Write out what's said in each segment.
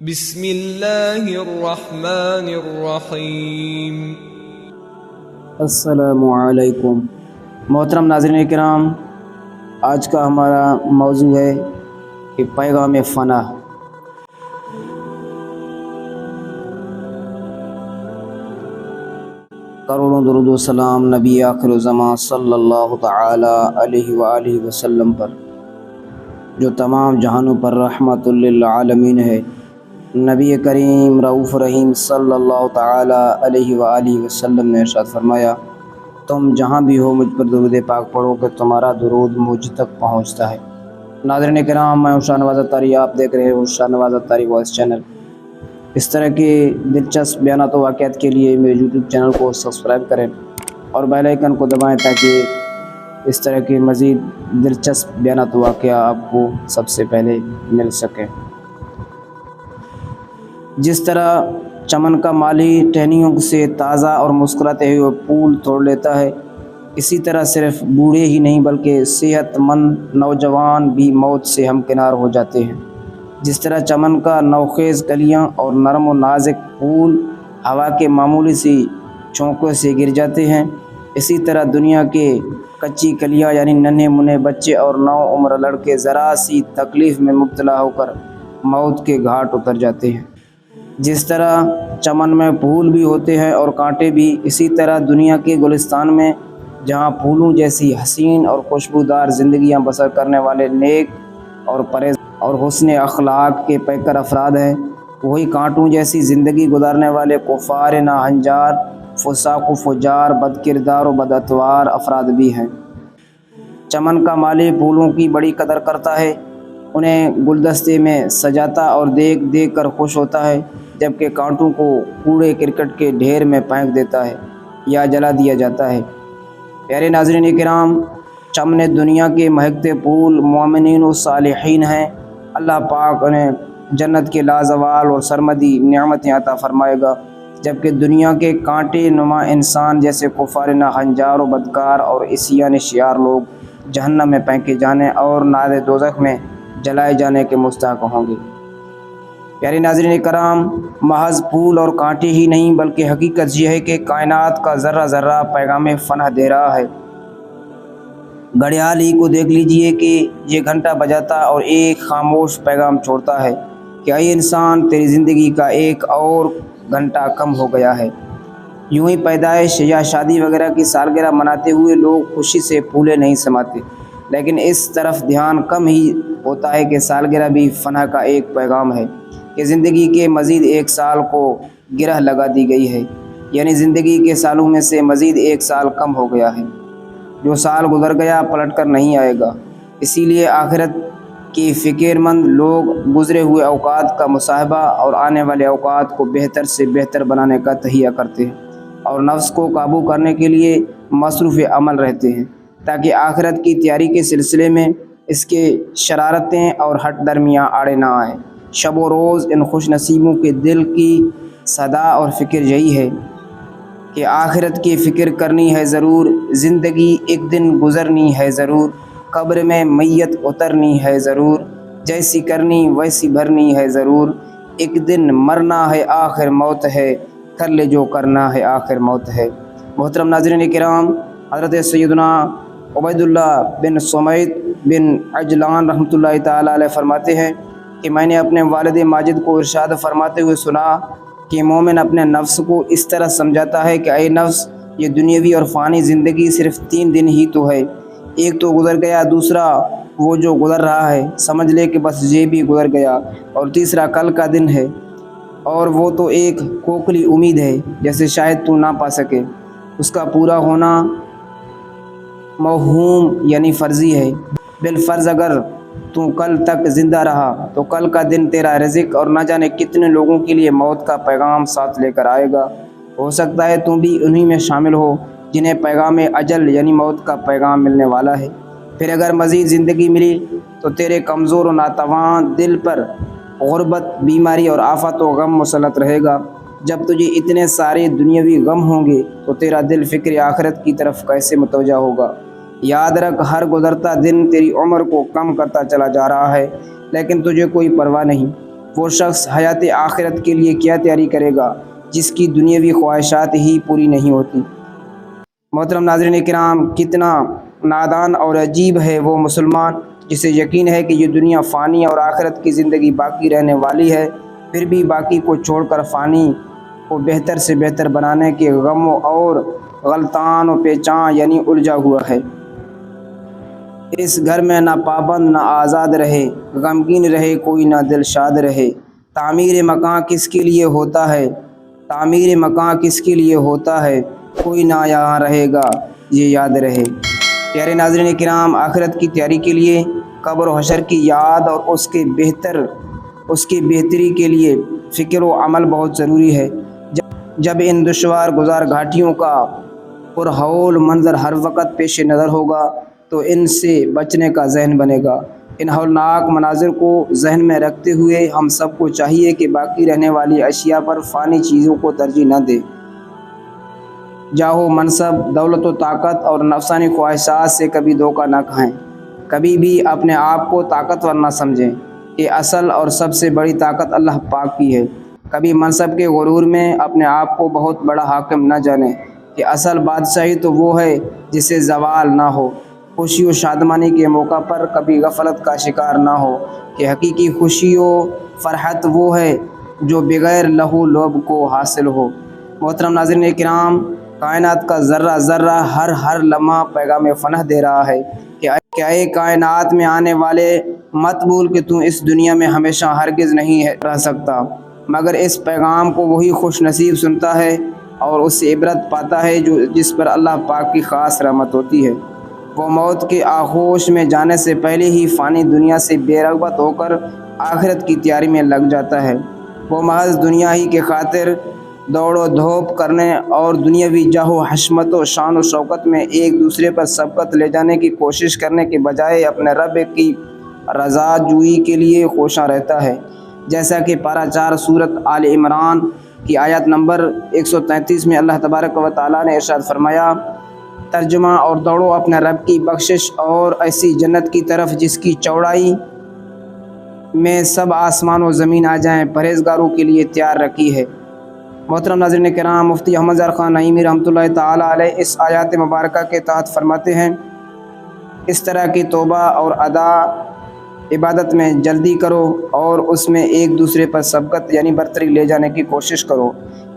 بسم اللہ الرحمن الرحیم۔ السلام علیکم محترم ناظرین کرام، آج کا ہمارا موضوع ہے کہ پیغام فنا۔ کروڑوں درود و سلام نبی آخر زمان صلی اللہ تعالی علیہ وآلہ وسلم پر، جو تمام جہانوں پر رحمت للعالمین ہے۔ نبی کریم رؤوف رحیم صلی اللہ تعالی علیہ وآلہ وسلم نے ارشاد فرمایا، تم جہاں بھی ہو مجھ پر درود پاک پڑھو کہ تمہارا درود مجھ تک پہنچتا ہے۔ ناظرین کرام، میں شاہ نواز اتاری، آپ دیکھ رہے ہو شاہ نواز اتاری وائس چینل۔ اس طرح کے دلچسپ بیانات و واقعات کے لیے میرے یوٹیوب چینل کو سبسکرائب کریں اور بیل آئیکن کو دبائیں تاکہ اس طرح کے مزید دلچسپ بیانات و واقعہ آپ کو سب سے پہلے مل سکیں۔ جس طرح چمن کا مالی ٹہنیوں سے تازہ اور مسکراتے ہوئے پھول توڑ لیتا ہے، اسی طرح صرف بوڑھے ہی نہیں بلکہ صحت مند نوجوان بھی موت سے ہمکنار ہو جاتے ہیں۔ جس طرح چمن کا نوخیز کلیاں اور نرم و نازک پھول ہوا کے معمولی سی جھونکوں سے گر جاتے ہیں، اسی طرح دنیا کے کچی کلیاں یعنی ننھے منھے بچے اور نو عمر لڑکے ذرا سی تکلیف میں مبتلا ہو کر موت کے گھاٹ اتر جاتے ہیں۔ جس طرح چمن میں پھول بھی ہوتے ہیں اور کانٹے بھی، اسی طرح دنیا کے گلستان میں جہاں پھولوں جیسی حسین اور خوشبودار زندگیاں بسر کرنے والے نیک اور پرہیز اور حسن اخلاق کے پیکر افراد ہیں، وہی کانٹوں جیسی زندگی گزارنے والے کفار ناہنجار، فساق و فجار، بد کردار و بد اطوار افراد بھی ہیں۔ چمن کا مالی پھولوں کی بڑی قدر کرتا ہے، انہیں گلدستے میں سجاتا اور دیکھ دیکھ کر خوش ہوتا ہے، جبکہ کانٹوں کو کوڑے کرکٹ کے ڈھیر میں پھینک دیتا ہے یا جلا دیا جاتا ہے۔ پیارے ناظرین کرام، چمن دنیا کے مہکتے پھول مومنین و صالحین ہیں، اللہ پاک انہیں جنت کے لازوال اور سرمدی نعمتیں عطا فرمائے گا، جبکہ دنیا کے کانٹے نما انسان جیسے کفار ناہنجار و بدکار اور عصیان شیار لوگ جہنم میں پھینکے جانے اور نار دوزخ میں جلائے جانے کے مستحق ہوں گے۔ پیارے ناظرین کرام، محض پھول اور کانٹے ہی نہیں بلکہ حقیقت یہ ہے کہ کائنات کا ذرہ ذرہ پیغام فنا دے رہا ہے۔ گھڑیال ہی کو دیکھ لیجئے کہ یہ گھنٹہ بجاتا اور ایک خاموش پیغام چھوڑتا ہے کہ اے انسان، تیری زندگی کا ایک اور گھنٹہ کم ہو گیا ہے۔ یوں ہی پیدائش یا شادی وغیرہ کی سالگرہ مناتے ہوئے لوگ خوشی سے پھولے نہیں سماتے، لیکن اس طرف دھیان کم ہی ہوتا ہے کہ سالگرہ بھی فنا کا ایک پیغام ہے کہ زندگی کے مزید ایک سال کو گرہ لگا دی گئی ہے، یعنی زندگی کے سالوں میں سے مزید ایک سال کم ہو گیا ہے۔ جو سال گزر گیا پلٹ کر نہیں آئے گا، اسی لیے آخرت کی فکر مند لوگ گزرے ہوئے اوقات کا مصاحبہ اور آنے والے اوقات کو بہتر سے بہتر بنانے کا تہیہ کرتے ہیں اور نفس کو قابو کرنے کے لیے مصروف عمل رہتے ہیں، تاکہ آخرت کی تیاری کے سلسلے میں اس کے شرارتیں اور ہٹ درمیاں آڑے نہ آئیں۔ شب و روز ان خوش نصیبوں کے دل کی صدا اور فکر یہی ہے کہ آخرت کی فکر کرنی ہے ضرور، زندگی ایک دن گزرنی ہے ضرور، قبر میں میت اترنی ہے ضرور، جیسی کرنی ویسی بھرنی ہے ضرور، ایک دن مرنا ہے آخر موت ہے، کر لے جو کرنا ہے آخر موت ہے۔ محترم ناظرین کرام، حضرت سیدنا عبید اللہ بن سمیت بن عجلان رحمۃ اللہ تعالی علیہ فرماتے ہیں کہ میں نے اپنے والد ماجد کو ارشاد فرماتے ہوئے سنا کہ مومن اپنے نفس کو اس طرح سمجھاتا ہے کہ اے نفس، یہ دنیاوی اور فانی زندگی صرف 3 دن ہی تو ہے، ایک تو گزر گیا، دوسرا وہ جو گزر رہا ہے سمجھ لے کہ بس یہ بھی گزر گیا، اور تیسرا کل کا دن ہے، اور وہ تو ایک کھوکھلی امید ہے جیسے شاید تو نہ پا سکے، اس کا پورا ہونا موہوم یعنی فرضی ہے۔ بالفرض اگر تو کل تک زندہ رہا تو کل کا دن تیرا رزق اور نہ جانے کتنے لوگوں کے لیے موت کا پیغام ساتھ لے کر آئے گا، ہو سکتا ہے تم بھی انہی میں شامل ہو جنہیں پیغام اجل یعنی موت کا پیغام ملنے والا ہے۔ پھر اگر مزید زندگی ملی تو تیرے کمزور و ناتواں دل پر غربت، بیماری اور آفت و غم مسلط رہے گا۔ جب تجھے اتنے سارے دنیاوی غم ہوں گے تو تیرا دل فکر آخرت کی طرف کیسے متوجہ ہوگا؟ یاد رکھ، ہر گزرتا دن تیری عمر کو کم کرتا چلا جا رہا ہے، لیکن تجھے کوئی پرواہ نہیں، وہ شخص حیات آخرت کے لیے کیا تیاری کرے گا جس کی دنیاوی خواہشات ہی پوری نہیں ہوتی۔ محترم ناظرین کرام، کتنا نادان اور عجیب ہے وہ مسلمان جسے یقین ہے کہ یہ دنیا فانی اور آخرت کی زندگی باقی رہنے والی ہے، پھر بھی باقی کو چھوڑ کر فانی کو بہتر سے بہتر بنانے کے غم اور غلطان و پیچان یعنی الجھا ہوا ہے۔ اس گھر میں نہ پابند نہ آزاد رہے، غمگین رہے کوئی نہ دل شاد رہے۔ تعمیر مکان کس کے لیے ہوتا ہے، تعمیر مکان کس کے لیے ہوتا ہے، کوئی نہ یہاں رہے گا یہ یاد رہے۔ پیارے ناظرین کرام، آخرت کی تیاری کے لیے قبر و حشر کی یاد اور اس کی بہتری کے لیے فکر و عمل بہت ضروری ہے۔ جب ان دشوار گزار گھاٹیوں کا پرہول منظر ہر وقت پیش نظر ہوگا تو ان سے بچنے کا ذہن بنے گا۔ ان ہولناک مناظر کو ذہن میں رکھتے ہوئے ہم سب کو چاہیے کہ باقی رہنے والی اشیاء پر فانی چیزوں کو ترجیح نہ دیں۔ جاہ و منصب، دولت و طاقت اور نفسانی خواہشات سے کبھی دھوکہ نہ کھائیں۔ کبھی بھی اپنے آپ کو طاقتور نہ سمجھیں کہ اصل اور سب سے بڑی طاقت اللہ پاک کی ہے۔ کبھی منصب کے غرور میں اپنے آپ کو بہت بڑا حاکم نہ جانیں کہ اصل بادشاہی تو وہ ہے جسے زوال نہ ہو۔ خوشی و شادمانی کے موقع پر کبھی غفلت کا شکار نہ ہو کہ حقیقی خوشی و فرحت وہ ہے جو بغیر لہو لعب کو حاصل ہو۔ محترم ناظرین کرام، کائنات کا ذرہ ذرہ ہر لمحہ پیغام فنح دے رہا ہے کہ اے کائنات میں آنے والے، مت بھول کہ تو اس دنیا میں ہمیشہ ہرگز نہیں رہ سکتا، مگر اس پیغام کو وہی خوش نصیب سنتا ہے اور اس سے عبرت پاتا ہے جس پر اللہ پاک کی خاص رحمت ہوتی ہے۔ وہ موت کے آغوش میں جانے سے پہلے ہی فانی دنیا سے بے رغبت ہو کر آخرت کی تیاری میں لگ جاتا ہے۔ وہ محض دنیا ہی کے خاطر دوڑ و دھوپ کرنے اور دنیاوی جاہ و حشمت و شان و شوکت میں ایک دوسرے پر سبقت لے جانے کی کوشش کرنے کے بجائے اپنے رب کی رضا جوئی کے لیے کوشاں رہتا ہے۔ جیسا کہ پارہ 4 سورۃ آل عمران کی آیت نمبر 133 میں اللہ تبارک و تعالیٰ نے ارشاد فرمایا، ترجمہ اور دوڑو اپنے رب کی بخشش اور ایسی جنت کی طرف جس کی چوڑائی میں سب آسمان و زمین آ جائیں، پرہیزگاروں کے لیے تیار رکھی ہے۔ محترم ناظرین کرام، مفتی احمد ظاہر خان نعیمی رحمۃ اللہ تعالیٰ علیہ اس آیات مبارکہ کے تحت فرماتے ہیں، اس طرح کی توبہ اور ادا عبادت میں جلدی کرو اور اس میں ایک دوسرے پر سبقت یعنی برتری لے جانے کی کوشش کرو۔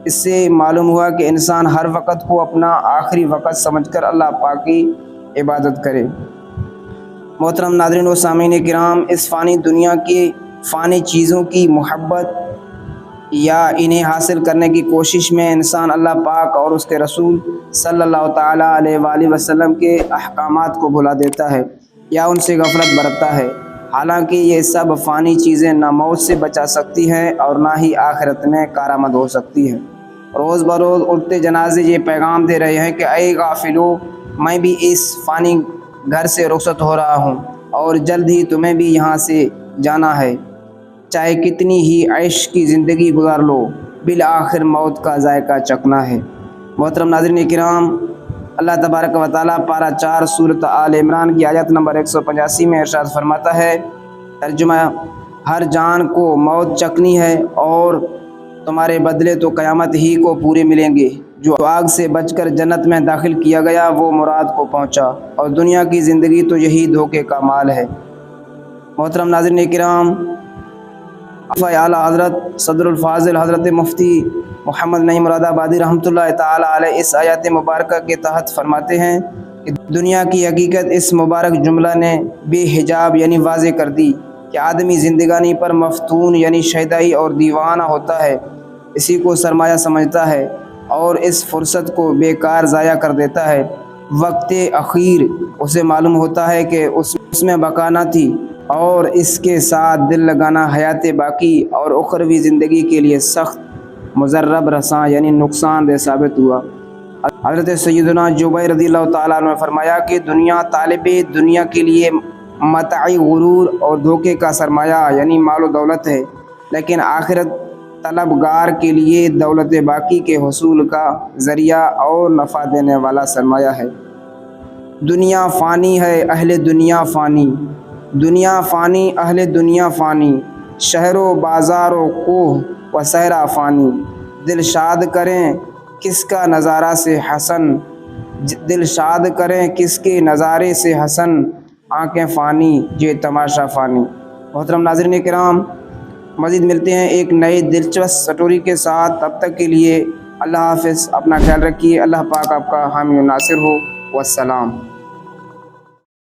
اس سے معلوم ہوا کہ انسان ہر وقت کو اپنا آخری وقت سمجھ کر اللہ پاک کی عبادت کرے۔ محترم ناظرین و سامعین کرام، اس فانی دنیا کی فانی چیزوں کی محبت یا انہیں حاصل کرنے کی کوشش میں انسان اللہ پاک اور اس کے رسول صلی اللہ تعالیٰ علیہ وآلہ وسلم کے احکامات کو بھلا دیتا ہے یا ان سے غفلت برتتا ہے۔ حالانکہ یہ سب فانی چیزیں نہ موت سے بچا سکتی ہیں اور نہ ہی آخرت میں کارآمد ہو سکتی ہیں۔ روز بروز اٹھتے جنازے یہ پیغام دے رہے ہیں کہ اے غافلو، میں بھی اس فانی گھر سے رخصت ہو رہا ہوں اور جلد ہی تمہیں بھی یہاں سے جانا ہے، چاہے کتنی ہی عیش کی زندگی گزار لو، بالآخر موت کا ذائقہ چکھنا ہے۔ محترم ناظرین کرام، اللہ تبارک و تعالیٰ پارہ 4 سورۃ آل عمران کی آیت نمبر 185 میں ارشاد فرماتا ہے، ترجمہ، ہر جان کو موت چکھنی ہے اور تمہارے بدلے تو قیامت ہی کو پورے ملیں گے۔ جو آگ سے بچ کر جنت میں داخل کیا گیا وہ مراد کو پہنچا، اور دنیا کی زندگی تو یہی دھوکے کا مال ہے۔ محترم ناظرین کرام، اعلیٰ حضرت صدر الفاضل حضرت مفتی محمد نعیم مراد آبادی رحمۃ اللہ تعالیٰ علیہ اس آیات مبارکہ کے تحت فرماتے ہیں کہ دنیا کی حقیقت اس مبارک جملہ نے بے حجاب یعنی واضح کر دی کہ آدمی زندگانی پر مفتون یعنی شیدائی اور دیوانہ ہوتا ہے، اسی کو سرمایہ سمجھتا ہے اور اس فرصت کو بیکار ضائع کر دیتا ہے۔ وقت اخیر اسے معلوم ہوتا ہے کہ اس میں بقا نہ تھی اور اس کے ساتھ دل لگانا حیات باقی اور اخروی زندگی کے لیے سخت مضرب رساں یعنی نقصان دہ ثابت ہوا۔ حضرت سیدنا جبیر رضی اللہ تعالیٰ عنہ نے فرمایا کہ دنیا طالب دنیا کے لیے متاع غرور اور دھوکے کا سرمایہ یعنی مال و دولت ہے، لیکن آخرت طلبگار کے لیے دولت باقی کے حصول کا ذریعہ اور نفع دینے والا سرمایہ ہے۔ دنیا فانی ہے، اہل دنیا فانی، دنیا فانی، اہل دنیا فانی، شہر و بازار و کوہ و صحرا فانی، دل شاد کریں کس کا نظارہ سے حسن، دل شاد کریں کس کے نظارے سے حسن، آنکھیں فانی یہ تماشا فانی۔ محترم ناظرین کرام، مزید ملتے ہیں ایک نئے دلچسپ سٹوری کے ساتھ، تب تک کے لیے اللہ حافظ، اپنا خیال رکھیے، اللہ پاک آپ کا حامی و ناصر ہو، والسلام۔